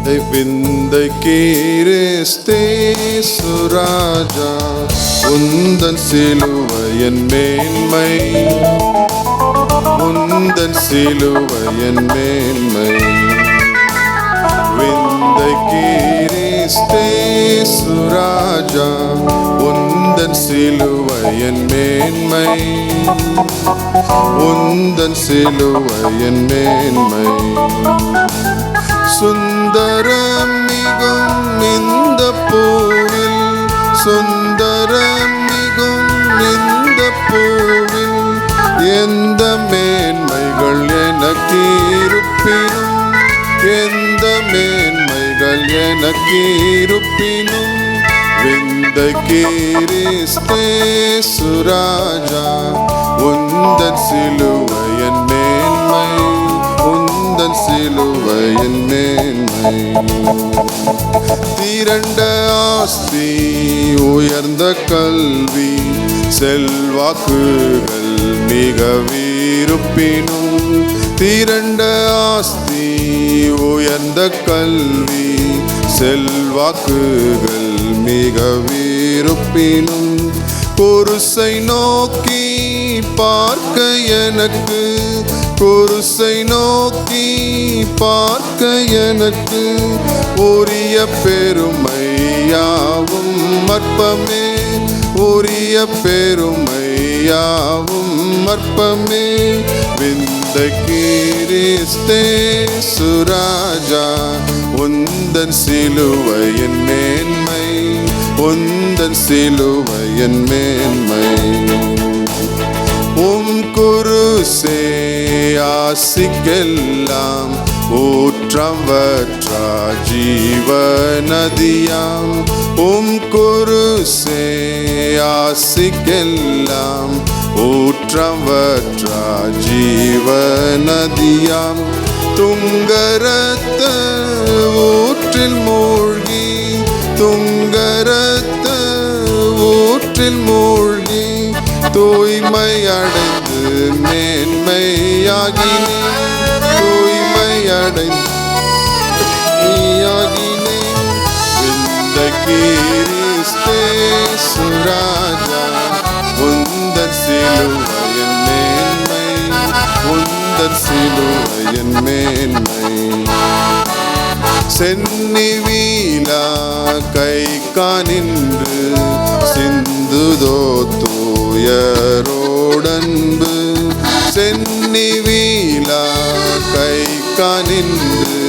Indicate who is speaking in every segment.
Speaker 1: விந்தை கிறிஸ்தே சுராஜா உந்தன் சிலுவையின் மேன்மை உந்தன் சிலுவையின் மேன்மை விந்தை கிறிஸ்தே சுராஜா உந்தன் சிலுவையின் மேன்மை உந்தன் சிலுவையின் மேன்மை சுந்தரம் மிகும் இந்த பூவில் சுந்தரம் மிகும் இந்த பூவில் எந்த மேன்மைகள் எனக்கு இருப்பினும் எந்த மேன்மைகள் எனக்கு இருப்பினும் விந்தை கிறிஸ்தே சுராஜா உந்தன் சிலுவையின் மேன்மை உந்தன் சிலுவையின் மேன்மை திரண்ட ஆஸ்தி உயர்ந்த கல்வி செல்வாக்குகள் மிக விருப்பினும் திரண்ட ஆஸ்தி உயர்ந்த கல்வி செல்வாக்குகள் மிக விருப்பினும் குருசை நோக்கி பார்க்க எனக்கு குருசை நோக்கி பார்க்க எனக்கு உரிய பெருமையாவும் அற்பமே உரிய பெருமையாவும் அற்பமே விந்தை கிறிஸ்தே சுராஜா உந்தன் சிலுவையின் மேன்மை உந்தன் சிலுவையின் மேன்மை குருசே ஆசிக்கெல்லாம் ஊற்றம் வற்றா ஜீவ நதியாம் குருசே ஆசிக்கெல்லாம் ஊற்றம் வற்றா ஜீவ நதியாம் துங்கரத்த ஊற்றில் மூழ்கி துங்கரத்த ஊற்றில் மூழ்கி தூய்மை அடைந்து மேன்மையாகினேன் தூய்மை அடைந்தியாகினேன் விந்தை கிறிஸ்தே சுராஜா உந்தன் சிலுவையின் மேன்மை உந்தன் சிலுவையின் மேன்மை சென்னி வீலா கை காணின்று சிந்துதோ தூயரோடன்பு சென்னி வீலா கை காணின்று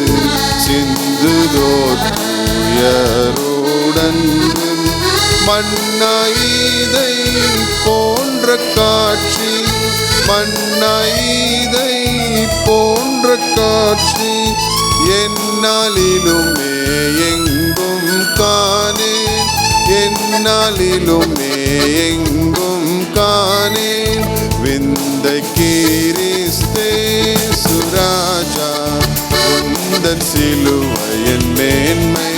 Speaker 1: சிந்துதோ தூயரோடன்பு மண்ணாயிதை போன்ற காட்சி மண்ணாயிதை போன்ற காட்சி என்னாலிலுமே எங்கும் காணேன் என்னாலிலுமே எங்கும் காணேன் விந்தை கிறிஸ்தே சுராஜா உந்தன் சிலுவையின் மேன்மை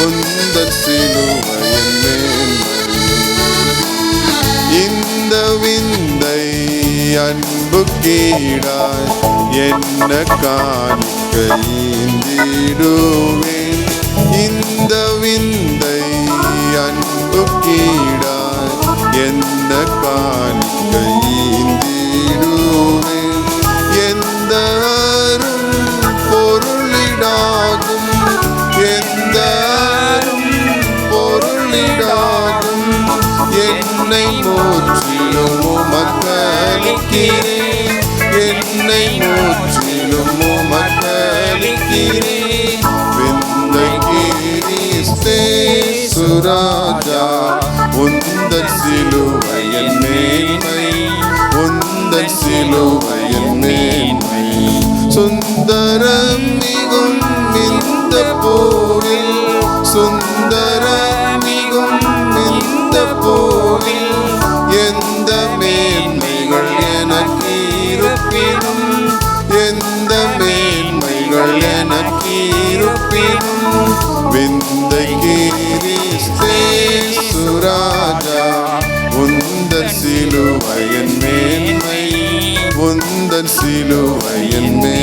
Speaker 1: உந்தன் சிலுவையின் மேன்மை இந்த விந்தை அன்பு கீடாய் என்ன காணிக்க ஈந்திடுவேன் இந்த விந்தை அன்பு கீடாய் என்ன காணிக்க ஈந்திடுவேன் எந்த அரும் பொருளிடாகும் எந்த அரும் பொருளிடாகும் என்னை முற்றிலும் உமக்களிக்கிறேன் என்னை முற்றிலும் உமக்களிக்கிறேன் விந்தை கிறிஸ்தே சுராஜா உந்தன் சிலுவையின் மேன்மை உந்தன் சிலுவையின் மேன்மை சுந்தரம் மிகும் இந்த பூவில் சுந்தரம் மிகும் இந்த பூவில் எந்த மேன்மைகள் எனக்கு இருப்பினும் எந்த மேன்மைகள் எனக்கு இருப்பினும் விந்தை கிறிஸ்தே சுராஜா உந்தன் சிலுவையின் மேன்மை உந்தன் சிலுவையின் மேன்மை